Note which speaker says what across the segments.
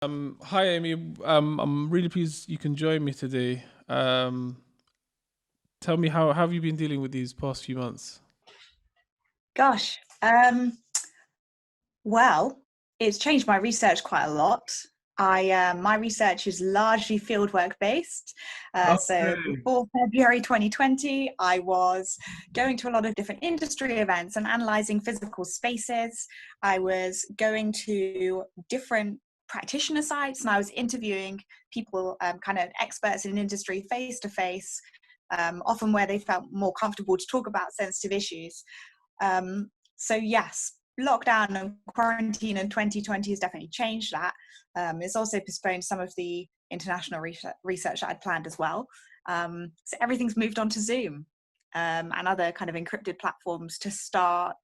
Speaker 1: Hi Amy. I'm really pleased you can join me today. Tell me how have you been dealing with these past few months?
Speaker 2: Gosh, well, it's changed my research quite a lot. My research is largely fieldwork based. So
Speaker 1: Okay.
Speaker 2: before February 2020, I was going to a lot of different industry events and analyzing physical spaces. I was going to different practitioner sites and I was interviewing people, kind of experts in industry face to face, often where they felt more comfortable to talk about sensitive issues. So yes, lockdown and quarantine in 2020 has definitely changed that. It's also postponed some of the international research that I'd planned as well. So everything's moved on to Zoom and other kind of encrypted platforms to start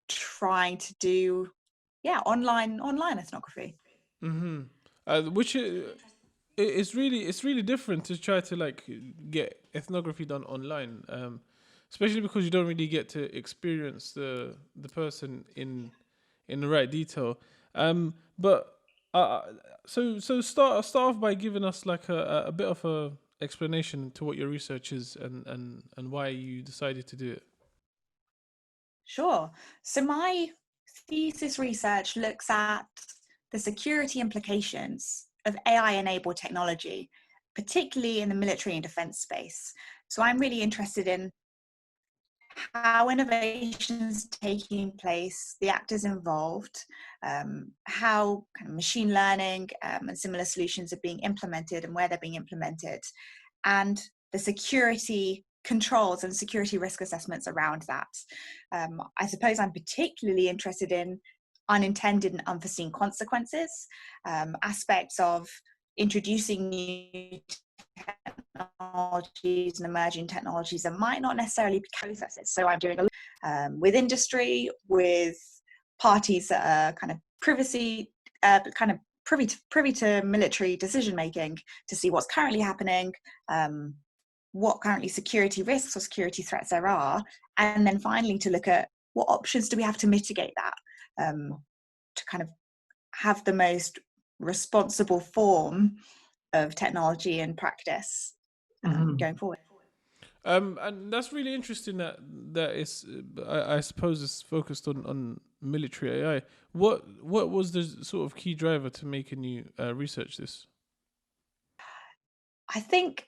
Speaker 2: trying to do, yeah, online ethnography.
Speaker 1: Mm-hmm. Which it's really different to try to like get ethnography done online, especially because you don't really get to experience the person in the right detail. But uh, so start off by giving us like a bit of a explanation to what your research is and why you decided to do it.
Speaker 2: Sure. So my thesis research looks at the security implications of AI-enabled technology, particularly in the military and defense space. So I'm really interested in how innovations taking place, the actors involved, how kind of machine learning and similar solutions are being implemented and where they're being implemented, and the security controls and security risk assessments around that. I suppose I'm particularly interested in unintended and unforeseen consequences, aspects of introducing new technologies and emerging technologies that might not necessarily be processes. So I'm doing a lot with industry, with parties that are kind of privy to military decision making to see what's currently happening, what currently security risks or security threats there are, and then finally to look at what options do we have to mitigate that, to kind of have the most responsible form of technology and practice
Speaker 1: Hmm.
Speaker 2: going forward.
Speaker 1: And that's really interesting that is, I suppose, it's focused on military AI. What was the sort of key driver to making you research this?
Speaker 2: I think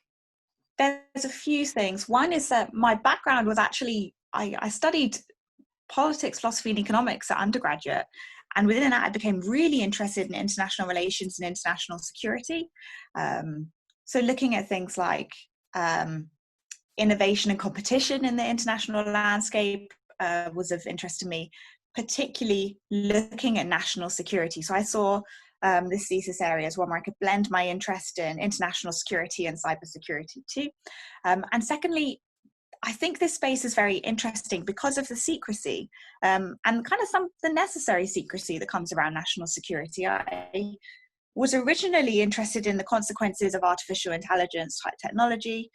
Speaker 2: there's a few things. One is that my background was actually, I studied politics, philosophy, and economics at undergraduate. And within that, I became really interested in international relations and international security. So looking at things like um, innovation and competition in the international landscape was of interest to me, particularly looking at national security. So I saw this thesis area as one where I could blend my interest in international security and cybersecurity too. And secondly, I think this space is very interesting because of the secrecy, and kind of some the necessary secrecy that comes around national security. I was originally interested in the consequences of artificial intelligence type technology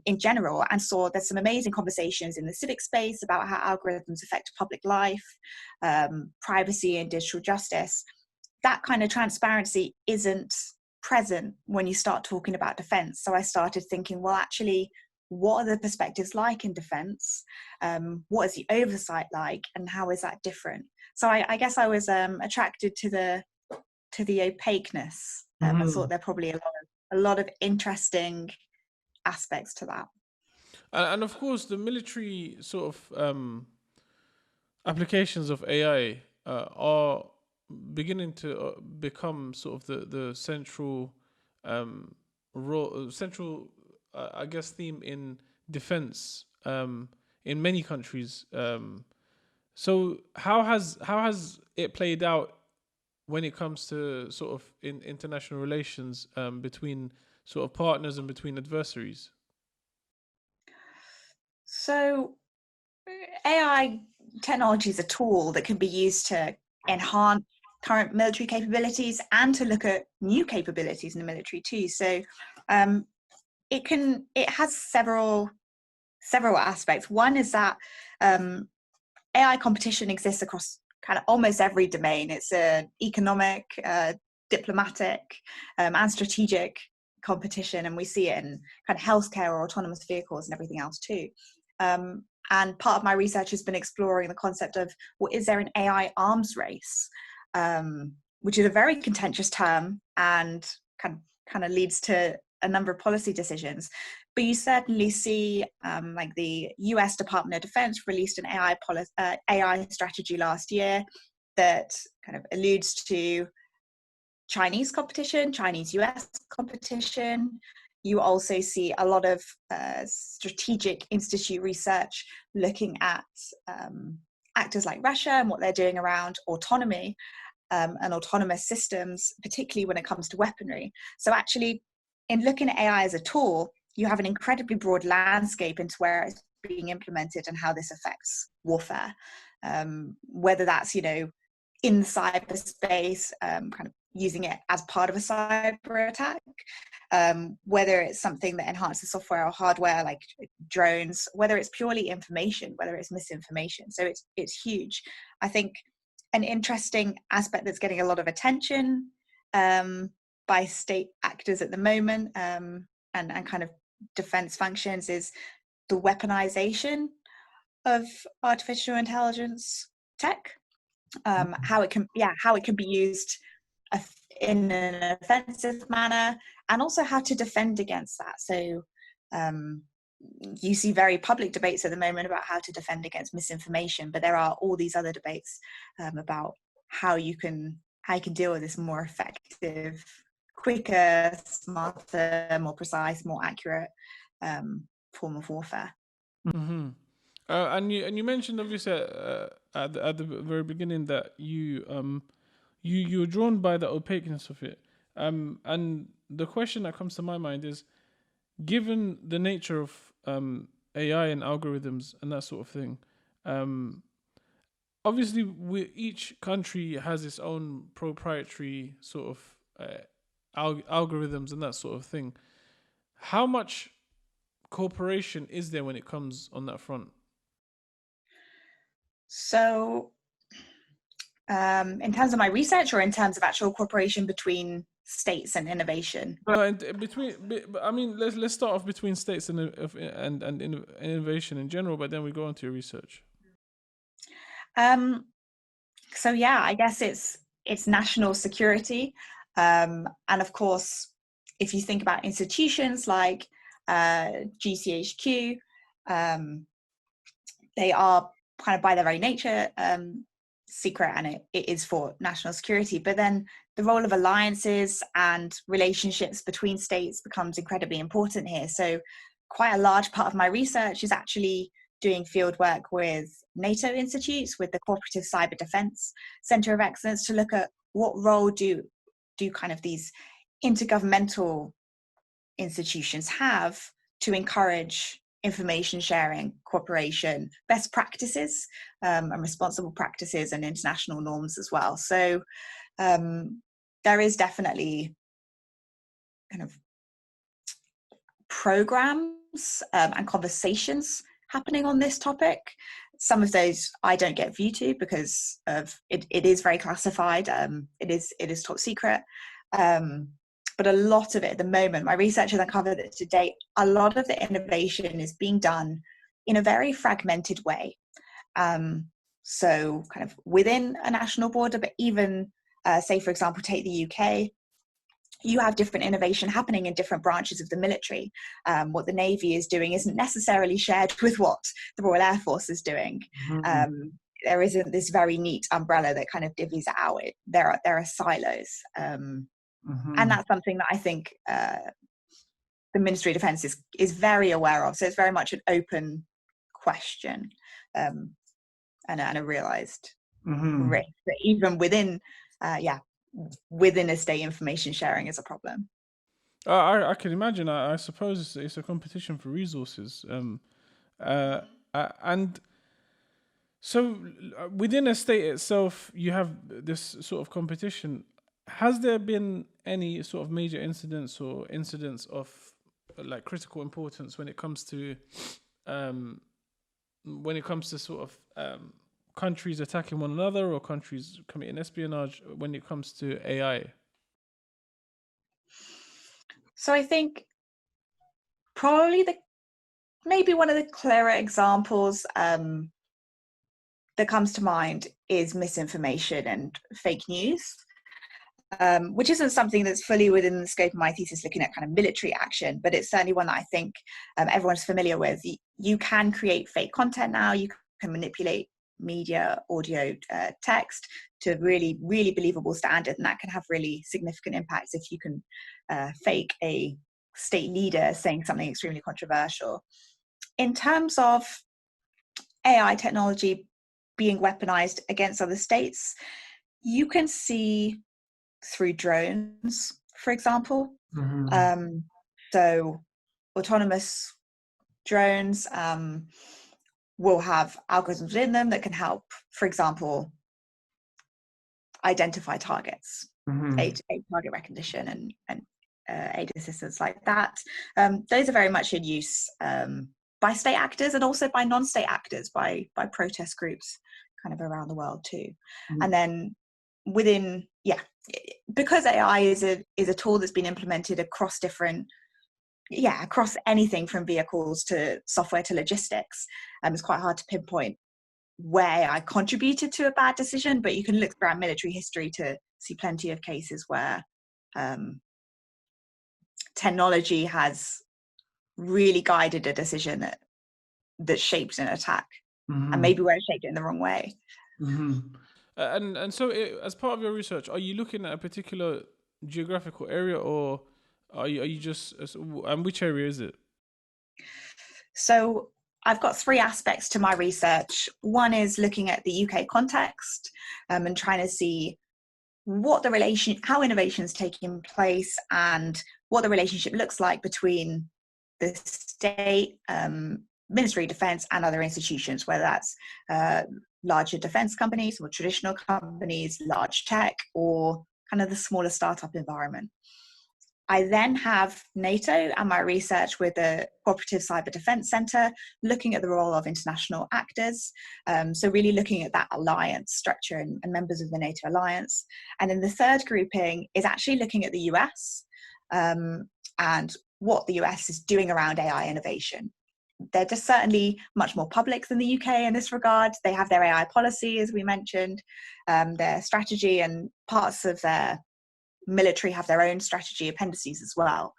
Speaker 2: in general, and saw there's some amazing conversations in the civic space about how algorithms affect public life, privacy, and digital justice. That kind of transparency isn't present when you start talking about defense. So I started thinking, well, actually, what are the perspectives like in defense? What is the oversight like, and how is that different? So I guess I was attracted to the opaqueness. I thought
Speaker 1: Hmm.
Speaker 2: there are probably a lot of interesting aspects to that.
Speaker 1: And of course, the military sort of applications of AI are beginning to become sort of the central central, I guess, theme in defense in many countries. So how has it played out when it comes to sort of in international relations between sort of partners and between adversaries?
Speaker 2: So AI technology is a tool that can be used to enhance current military capabilities and to look at new capabilities in the military too. So um, it has several aspects. One is that AI competition exists across kind of almost every domain. It's an economic, diplomatic, and strategic competition, and we see it in kind of healthcare or autonomous vehicles and everything else too. And part of my research has been exploring the concept of, well, is there an AI arms race, which is a very contentious term and kind of leads to a number of policy decisions. But you certainly see, like the US Department of Defense released an AI strategy last year that kind of alludes to Chinese competition, Chinese-US competition. You also see a lot of strategic institute research looking at actors like Russia and what they're doing around autonomy and autonomous systems, particularly when it comes to weaponry. So actually, in looking at AI as a tool, you have an incredibly broad landscape into where it's being implemented and how this affects warfare. Whether that's, you know, in the cyberspace, kind of using it as part of a cyber attack, whether it's something that enhances software or hardware like drones, whether it's purely information, whether it's misinformation. So it's huge. I think an interesting aspect that's getting a lot of attention by state actors at the moment and kind of defense functions is the weaponization of artificial intelligence tech. How it can be used in an offensive manner, and also how to defend against that. So you see very public debates at the moment about how to defend against misinformation, but there are all these other debates about how you can deal with this more effective, quicker, smarter, more precise, more accurate form of warfare.
Speaker 1: Mm-hmm. And you mentioned obviously at the very beginning that you're drawn by the opaqueness of it. And the question that comes to my mind is, given the nature of AI and algorithms and that sort of thing, obviously each country has its own proprietary sort of algorithms and that sort of thing. How much cooperation is there when it comes on that front?
Speaker 2: So in terms of my research, or in terms of actual cooperation between states and innovation?
Speaker 1: I mean, let's start off between states and innovation in general, but then we go on to your research.
Speaker 2: So yeah, I guess it's national security, and of course, if you think about institutions like GCHQ, they are kind of by their very nature secret, and it is for national security. But then the role of alliances and relationships between states becomes incredibly important here. So quite a large part of my research is actually doing field work with NATO institutes, with the Cooperative Cyber Defense Center of Excellence, to look at what role do kind of these intergovernmental institutions have to encourage information sharing, cooperation, best practices, and responsible practices, and international norms as well. So there is definitely kind of programs and conversations happening on this topic. Some of those I don't get view to because of it is very classified. It is top secret. But a lot of it at the moment, my research has uncovered that to date, a lot of the innovation is being done in a very fragmented way. So kind of within a national border, but even say, for example, take the UK, you have different innovation happening in different branches of the military. What the Navy is doing isn't necessarily shared with what the Royal Air Force is doing. Mm-hmm. There isn't this very neat umbrella that kind of divvies it out. There are silos. Mm-hmm. And that's something that I think the Ministry of Defence is very aware of. So it's very much an open question and a realised mm-hmm. risk that even within a state, information sharing is a problem.
Speaker 1: I can imagine. I suppose it's a competition for resources. And so within a state itself, you have this sort of competition. Has there been any sort of major incidents of like critical importance when it comes to sort of countries attacking one another or countries committing espionage when it comes to AI?
Speaker 2: So I think probably maybe one of the clearer examples that comes to mind is misinformation and fake news, which isn't something that's fully within the scope of my thesis looking at kind of military action, but it's certainly one that I think everyone's familiar with. You can create fake content now, you can manipulate media, audio, text to really, really believable standard, and that can have really significant impacts if you can fake a state leader saying something extremely controversial. In terms of AI technology being weaponized against other states, you can see through drones, for example. So autonomous drones will have algorithms within them that can help, for example, identify targets, aid target recognition and aid assistance like that. Those are very much in use by state actors and also by non-state actors, by protest groups kind of around the world too. And then within, because AI is a tool that's been implemented across across anything from vehicles to software to logistics, it's quite hard to pinpoint where I contributed to a bad decision, but you can look throughout military history to see plenty of cases where technology has really guided a decision that shaped an attack, and maybe where it shaped it in the wrong way.
Speaker 1: And so, as part of your research, are you looking at a particular geographical area, or are you just, and which area is it?
Speaker 2: So I've got three aspects to my research. One is looking at the UK context and trying to see how innovation is taking place and what the relationship looks like between the state, Ministry of Defence and other institutions, whether that's larger defence companies or traditional companies, large tech, or kind of the smaller startup environment. I then have NATO and my research with the Cooperative Cyber Defence Centre, looking at the role of international actors. So really looking at that alliance structure and members of the NATO alliance. And then the third grouping is actually looking at the US and what the US is doing around AI innovation. They're just certainly much more public than the UK in this regard. They have their AI policy, as we mentioned, their strategy, and parts of their military have their own strategy appendices as well.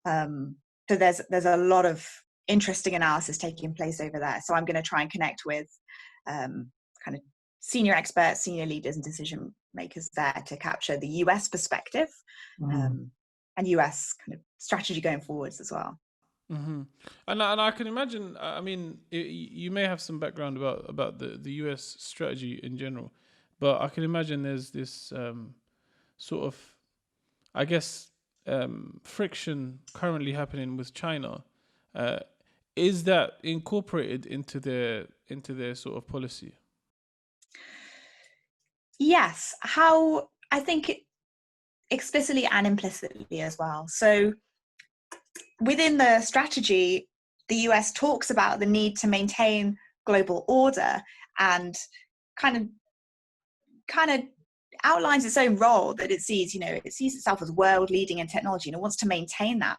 Speaker 2: So there's a lot of interesting analysis taking place over there. So I'm going to try and connect with kind of senior experts, senior leaders and decision makers there to capture the US perspective and US kind of strategy going forwards as well.
Speaker 1: And I can imagine, I mean, you may have some background about the US strategy in general, but I can imagine there's this sort of, I guess, friction currently happening with China. Is that incorporated into their sort of policy?
Speaker 2: Yes, how I think explicitly and implicitly as well. So within the strategy, the US talks about the need to maintain global order and kind of outlines its own role, that it sees itself as world leading in technology and it wants to maintain that.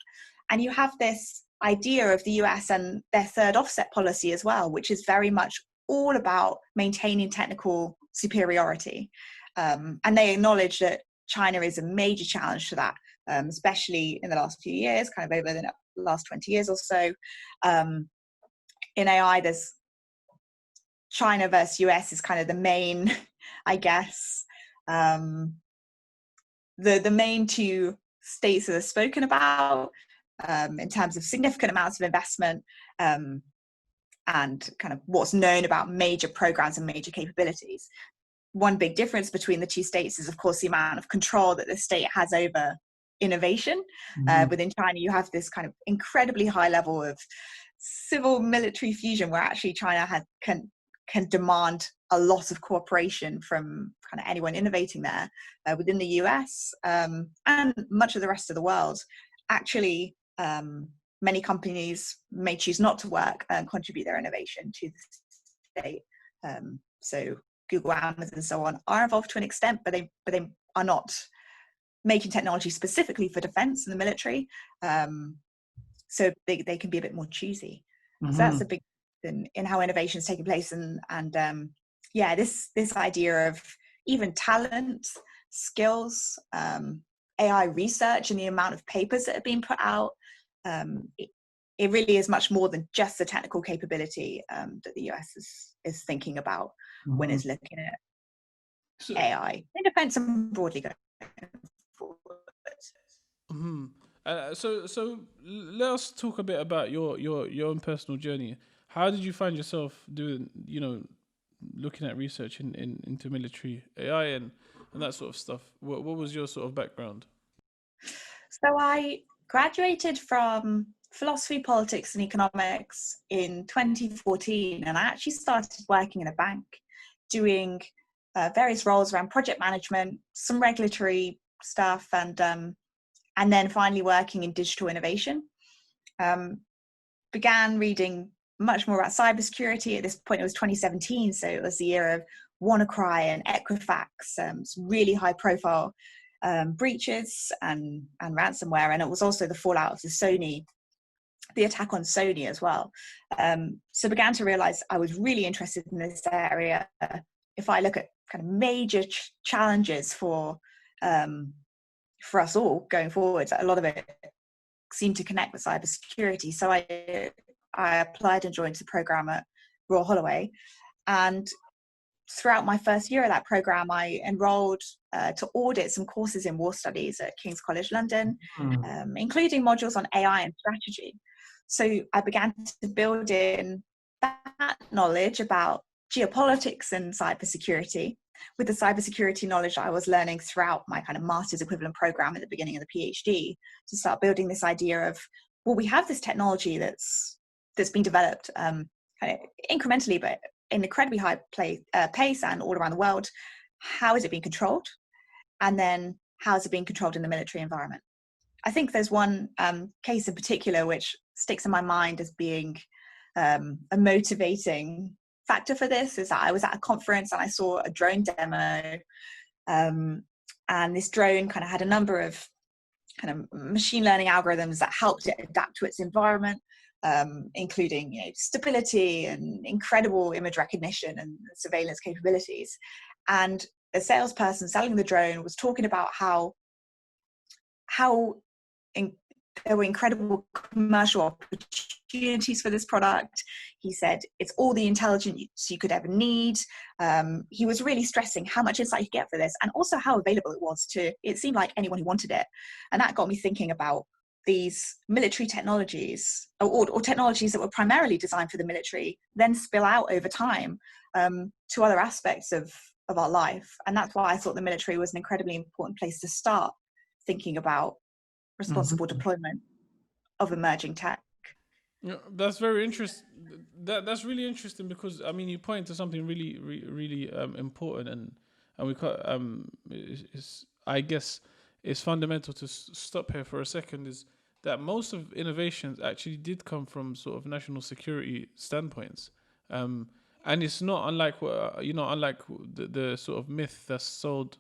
Speaker 2: And you have this idea of the US and their third offset policy as well, which is very much all about maintaining technical superiority. And they acknowledge that China is a major challenge to that, especially in the last few years, kind of over the last 20 years or so. In AI, there's China versus US is kind of the main, I guess, the main two states that are spoken about in terms of significant amounts of investment and kind of what's known about major programs and major capabilities. One big difference between the two states is, of course, the amount of control that the state has over innovation. Within China, you have this kind of incredibly high level of civil military fusion where actually China can demand a lot of cooperation from kind of anyone innovating there. Within the US and much of the rest of the world, actually many companies may choose not to work and contribute their innovation to the state. so Google, Amazon, and so on, are involved to an extent, but they are not making technology specifically for defense and the military. So they can be a bit more choosy. So that's a big in how innovation is taking place. And yeah, this idea of even talent, skills, AI research, and the amount of papers that have been put out, it really is much more than just the technical capability that the US is thinking about when it's looking at AI in defense and broadly going forward.
Speaker 1: So let us talk a bit about your own personal journey. How did you find yourself doing, looking at research into military AI and that sort of stuff? What was your sort of background?
Speaker 2: So I graduated from philosophy, politics, and economics in 2014, and I actually started working in a bank, doing various roles around project management, some regulatory stuff, and then finally working in digital innovation. Began reading much more about cybersecurity. At this point, it was 2017, so it was the year of WannaCry and Equifax, some really high-profile breaches and ransomware, and it was also the fallout of the attack on Sony as well. So began to realize I was really interested in this area. If I look at kind of major challenges for us all going forward, a lot of it seemed to connect with cybersecurity. So I applied and joined the program at Royal Holloway, and throughout my first year of that program, I enrolled to audit some courses in war studies at King's College London, including modules on AI and strategy. So I began to build in that knowledge about geopolitics and cybersecurity with the cybersecurity knowledge I was learning throughout my kind of master's equivalent program at the beginning of the PhD, to start building this idea of, well, we have this technology that's been developed kind of incrementally, but in incredibly high pace and all around the world. How is it being controlled? And then how is it being controlled in the military environment? I think there's one case in particular which sticks in my mind as being a motivating factor for this, is that I was at a conference and I saw a drone demo, and this drone kind of had a number of kind of machine learning algorithms that helped it adapt to its environment, including stability and incredible image recognition and surveillance capabilities. And the salesperson selling the drone was talking about how there were incredible commercial opportunities for this product. He said it's all the intelligence you could ever need. He was really stressing how much insight you get for this, and also how available it was to, it seemed like, anyone who wanted it. And that got me thinking about these military technologies, or technologies that were primarily designed for the military, then spill out over time to other aspects of our life. And that's why I thought the military was an incredibly important place to start thinking about responsible deployment of emerging tech.
Speaker 1: Yeah, that's very interesting. That's really interesting, because I mean, you point to something really important, and we can't, I guess it's fundamental to stop here for a second, is that most of innovations actually did come from sort of national security standpoints, and it's not unlike unlike the sort of myth that's sold,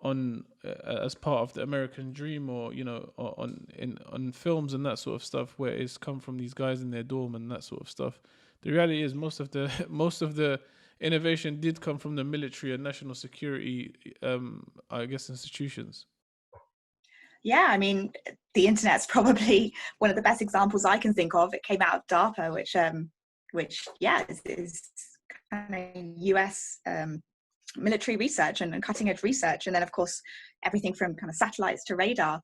Speaker 1: on as part of the American dream, or on films and that sort of stuff, where it's come from these guys in their dorm and that sort of stuff. The reality is most of the innovation did come from the military and national security, I guess, institutions.
Speaker 2: Yeah, I mean, the internet's probably one of the best examples I can think of. It came out of DARPA, which is kind of US military research and cutting edge research. And then, of course, everything from kind of satellites to radar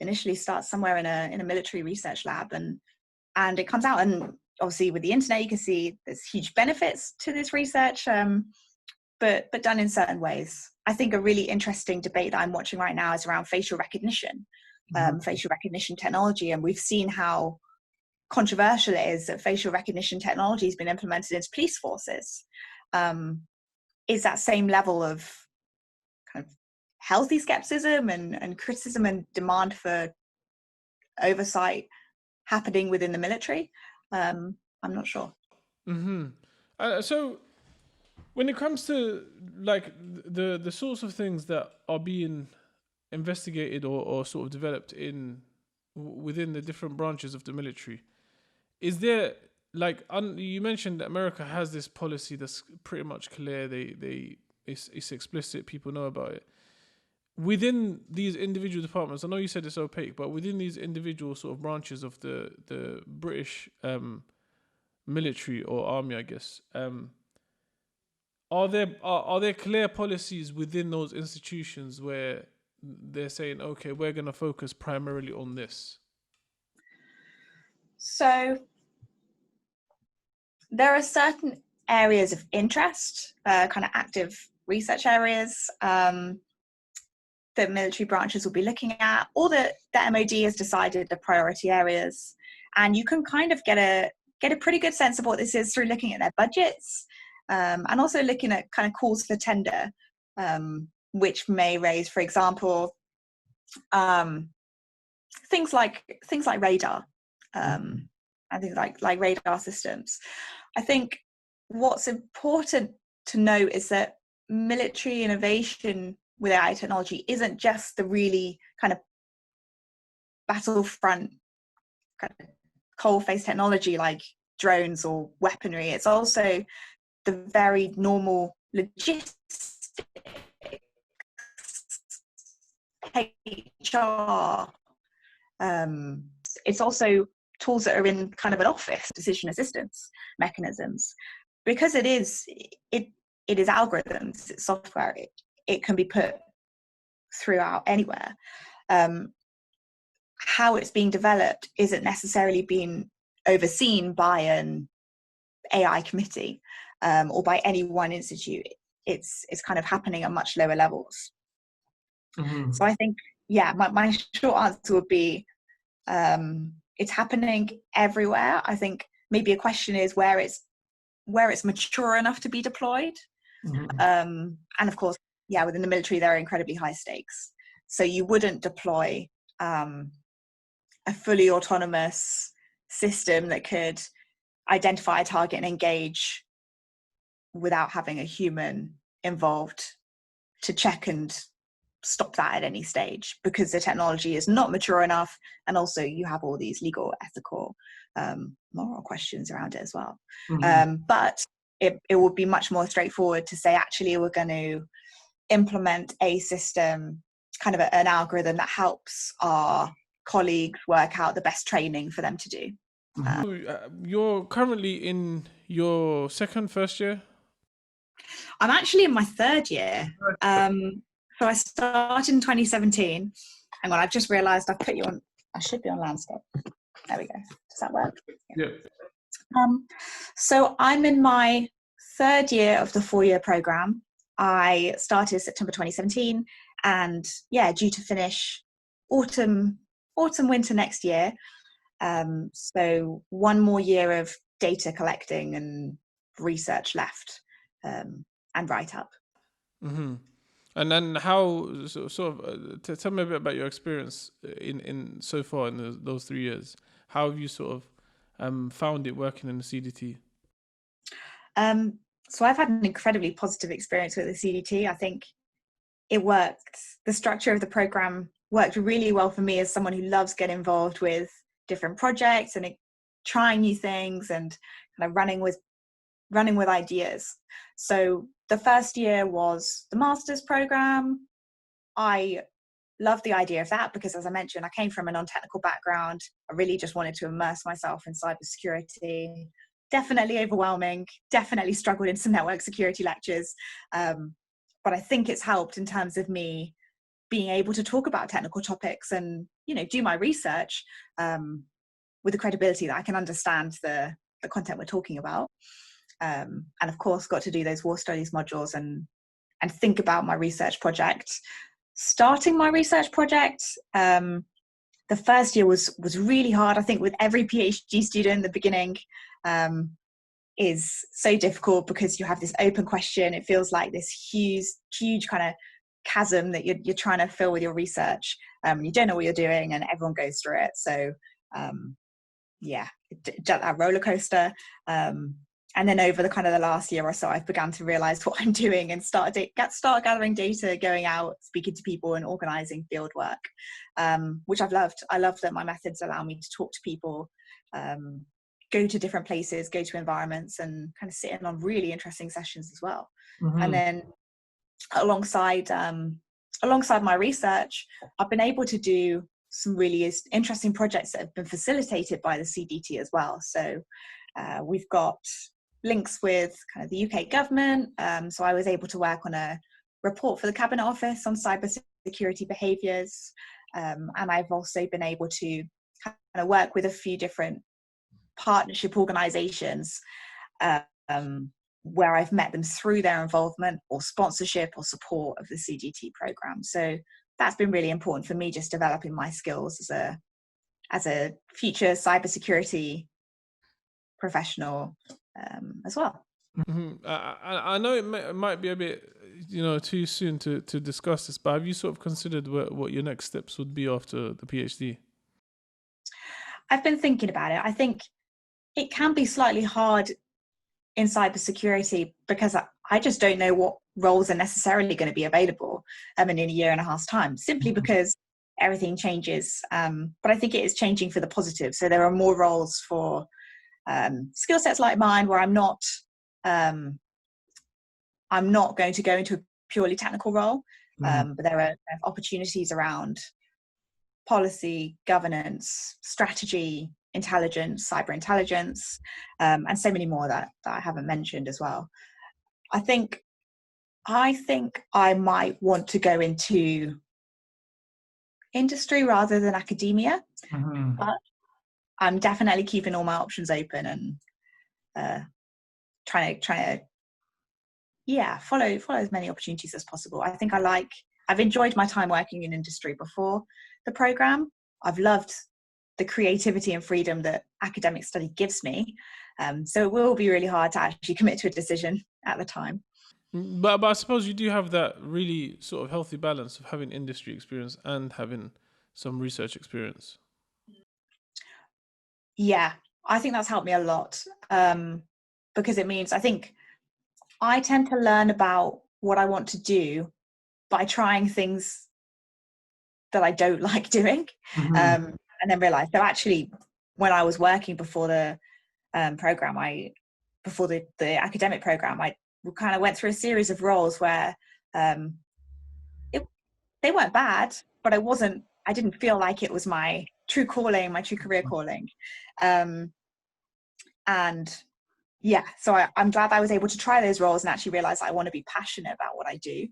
Speaker 2: initially starts somewhere in a military research lab, and it comes out. And obviously, with the internet, you can see there's huge benefits to this research, but done in certain ways. I think a really interesting debate that I'm watching right now is around facial recognition, facial recognition technology, and we've seen how controversial it is that facial recognition technology has been implemented into police forces. Is that same level of kind of healthy skepticism and criticism and demand for oversight happening within the military? I'm not sure.
Speaker 1: So when it comes to like the sorts of things that are being investigated or sort of developed within the different branches of the military, is there like you mentioned that America has this policy that's pretty much clear. It's explicit. People know about it. Within these individual departments, I know you said it's opaque, but within these individual sort of branches of the British military or army, I guess, are there clear policies within those institutions where they're saying, okay, we're going to focus primarily on this?
Speaker 2: So there are certain areas of interest, kind of active research areas, that military branches will be looking at, or that the MOD has decided the priority areas. And you can kind of get a pretty good sense of what this is through looking at their budgets, and also looking at kind of calls for tender, which may raise, for example, things like radar, and things like radar systems. I think what's important to note is that military innovation with AI technology isn't just the really kind of battlefront kind of coal-face technology like drones or weaponry. It's also the very normal logistics, HR. It's also tools that are in kind of an office, decision assistance mechanisms, because it is algorithms, it's software. It can be put throughout anywhere. How it's being developed isn't necessarily being overseen by an AI committee, or by any one institute. It's kind of happening at much lower levels.
Speaker 1: Mm-hmm.
Speaker 2: So I think, yeah, my short answer would be, it's happening everywhere. I think maybe a question is where it's mature enough to be deployed.
Speaker 1: Mm-hmm.
Speaker 2: And of course, yeah, within the military, there are incredibly high stakes. So you wouldn't deploy a fully autonomous system that could identify a target and engage without having a human involved to check and stop that at any stage, because the technology is not mature enough, and also you have all these legal, ethical, moral questions around it as well. Mm-hmm. But it would be much more straightforward to say, actually, we're going to implement a system, kind of an algorithm that helps our colleagues work out the best training for them to do.
Speaker 1: You're currently in your first year?
Speaker 2: I'm actually in my third year. So I started in 2017. Hang on, I've just realised I've put you on. I should be on landscape. There we go. Does that work?
Speaker 1: Yeah.
Speaker 2: So I'm in my third year of the 4-year program. I started September 2017, and due to finish autumn winter next year. So one more year of data collecting and research left, and write up.
Speaker 1: Mm-hmm. And then how tell me a bit about your experience in so far in those 3 years. How have you sort of found it working in the CDT?
Speaker 2: So I've had an incredibly positive experience with the CDT. I think it worked. The structure of the program worked really well for me as someone who loves getting involved with different projects and trying new things and kind of running with ideas. So the first year was the master's program. I loved the idea of that because, as I mentioned, I came from a non-technical background. I really just wanted to immerse myself in cybersecurity. Definitely overwhelming, definitely struggled in some network security lectures. But I think it's helped in terms of me being able to talk about technical topics and, do my research with the credibility that I can understand the content we're talking about. And of course, got to do those war studies modules and think about my research project. Starting my research project, the first year was really hard. I think with every PhD student, the beginning is so difficult because you have this open question. It feels like this huge kind of chasm that you're trying to fill with your research. You don't know what you're doing, and everyone goes through it. So that roller coaster. And then over the kind of the last year or so, I've begun to realize what I'm doing and start gathering data, going out, speaking to people and organizing field work, which I've loved. I love that my methods allow me to talk to people, go to different places, go to environments, and kind of sit in on really interesting sessions as well. And then alongside my research, I've been able to do some really interesting projects that have been facilitated by the CDT as well. So we've got links with kind of the UK government. So I was able to work on a report for the Cabinet Office on cybersecurity behaviours. And I've also been able to kind of work with a few different partnership organisations where I've met them through their involvement or sponsorship or support of the CDT programme. So that's been really important for me, just developing my skills as a future cybersecurity professional as well.
Speaker 1: I know it might be a bit, too soon to discuss this, but have you sort of considered what your next steps would be after the PhD?
Speaker 2: I've been thinking about it. I think it can be slightly hard in cybersecurity because I just don't know what roles are necessarily going to be available in a year and a half's time, simply because everything changes. But I think it is changing for the positive. So there are more roles for skill sets like mine where I'm not going to go into a purely technical role, but there are opportunities around policy, governance, strategy, intelligence, cyber intelligence, and so many more that I haven't mentioned as well. I think I might want to go into industry rather than academia, but I'm definitely keeping all my options open and trying to follow as many opportunities as possible. I think I've enjoyed my time working in industry before the program. I've loved the creativity and freedom that academic study gives me. So it will be really hard to actually commit to a decision at the time.
Speaker 1: But I suppose you do have that really sort of healthy balance of having industry experience and having some research experience.
Speaker 2: Yeah, I think that's helped me a lot, because it means I think I tend to learn about what I want to do by trying things that I don't like doing, and then realize. So actually, when I was working before the program, before the academic program, I kind of went through a series of roles where they weren't bad, but I didn't feel like it was my true calling, my true career calling. And yeah, so I'm glad I was able to try those roles and actually realize I want to be passionate about what I do.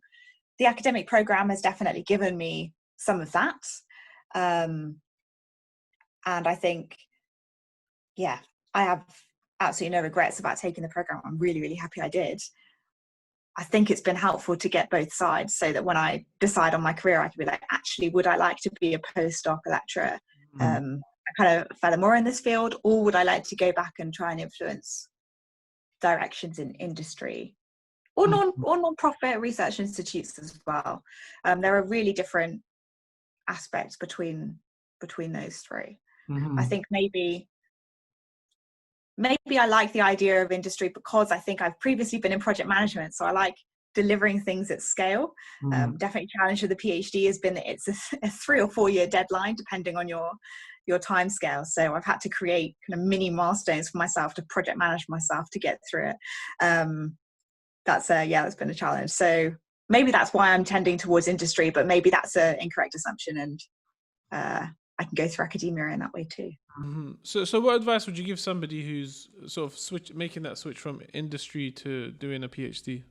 Speaker 2: The academic program has definitely given me some of that. And I think, yeah, I have absolutely no regrets about taking the program. I'm really, really happy I did. I think it's been helpful to get both sides so that when I decide on my career, I can be like, actually, would I like to be a postdoc, a lecturer? I kind of furthermore in this field, or would I like to go back and try and influence directions in industry or non-profit research institutes as well? There are really different aspects between those three. I think maybe I like the idea of industry because I think I've previously been in project management, so I like delivering things at scale. Definitely challenge of the PhD has been that it's a 3 or 4 year deadline depending on your time scale. So I've had to create kind of mini milestones for myself to project manage myself to get through it. That's been a challenge. So maybe that's why I'm tending towards industry, but maybe that's an incorrect assumption, and I can go through academia in that way too.
Speaker 1: So what advice would you give somebody who's sort of making that switch from industry to doing a PhD?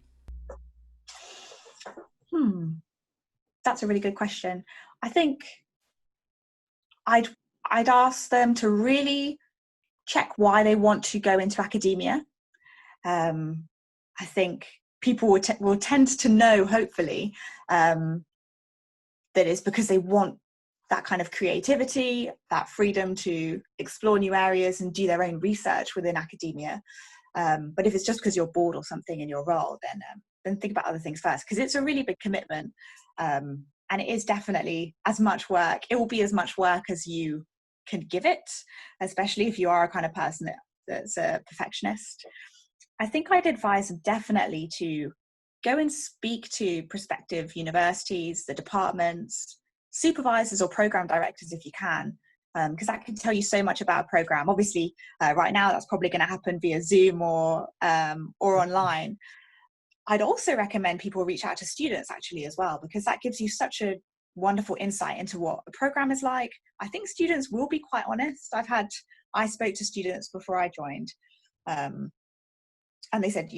Speaker 2: That's a really good question. I think I'd ask them to really check why they want to go into academia. I think people will tend to know, hopefully, that it's because they want that kind of creativity, that freedom to explore new areas and do their own research within academia. But if it's just because you're bored or something in your role, then think about other things first, because it's a really big commitment. And it is definitely as much work. It will be as much work as you can give it, especially if you are a kind of person that's a perfectionist. I think I'd advise them definitely to go and speak to prospective universities, the departments, supervisors or program directors if you can, because that can tell you so much about a program. Obviously, right now that's probably going to happen via Zoom or online. I'd also recommend people reach out to students actually as well, because that gives you such a wonderful insight into what a program is like. I think students will be quite honest. I spoke to students before I joined, and they said,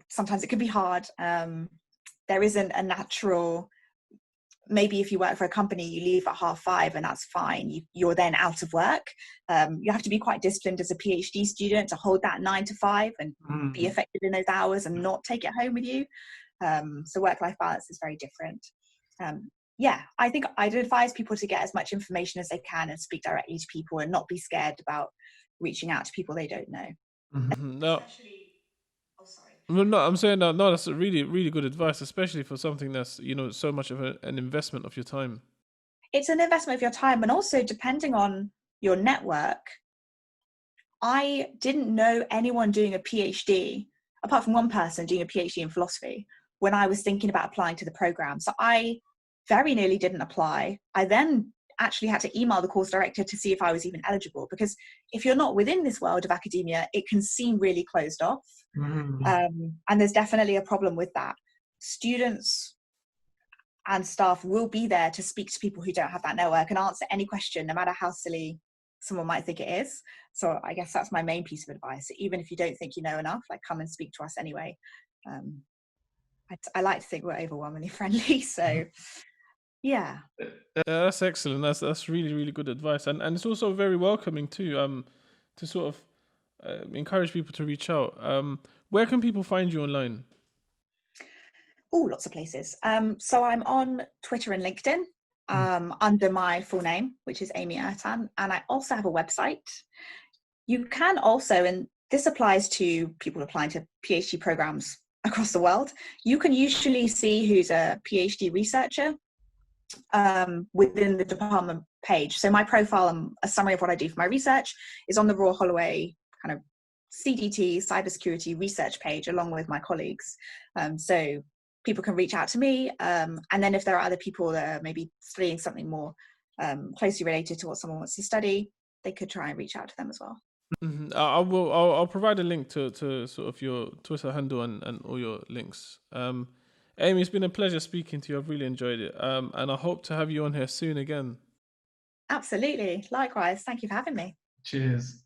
Speaker 2: sometimes it can be hard. There isn't a natural, maybe if you work for a company, you leave at 5:30 and that's fine. You're then out of work. You have to be quite disciplined as a PhD student to hold that 9 to 5 and be effective in those hours and not take it home with you. So work-life balance is very different. I think I'd advise people to get as much information as they can and speak directly to people and not be scared about reaching out to people they don't know.
Speaker 1: No,
Speaker 2: Especially, oh, sorry.
Speaker 1: well, no, I'm saying that no, that's a really, really good advice, especially for something that's so much of an investment of your time.
Speaker 2: It's an investment of your time, and also depending on your network. I didn't know anyone doing a PhD, apart from one person doing a PhD in philosophy, when I was thinking about applying to the program. So I very nearly didn't apply. I then actually had to email the course director to see if I was even eligible, because if you're not within this world of academia, it can seem really closed off. And there's definitely a problem with that. Students and staff will be there to speak to people who don't have that network and answer any question, no matter how silly someone might think it is. So I guess that's my main piece of advice. Even if you don't think you know enough, like, come and speak to us anyway. I like to think we're overwhelmingly friendly. So yeah.
Speaker 1: That's excellent. That's really, really good advice, and it's also very welcoming too. To sort of encourage people to reach out. Where can people find you online?
Speaker 2: Oh, lots of places. So I'm on Twitter and LinkedIn under my full name, which is Amy Ertan, and I also have a website. You can also, and this applies to people applying to PhD programs across the world, you can usually see who's a PhD researcher within the department page. So my profile and a summary of what I do for my research is on the Royal Holloway kind of CDT cybersecurity research page, along with my colleagues. So people can reach out to me, and then if there are other people that are maybe studying something more closely related to what someone wants to study, they could try and reach out to them as well.
Speaker 1: I will. I'll provide a link to sort of your Twitter handle and all your links. Amy, it's been a pleasure speaking to you. I've really enjoyed it. And I hope to have you on here soon again.
Speaker 2: Absolutely. Likewise. Thank you for having me.
Speaker 1: Cheers.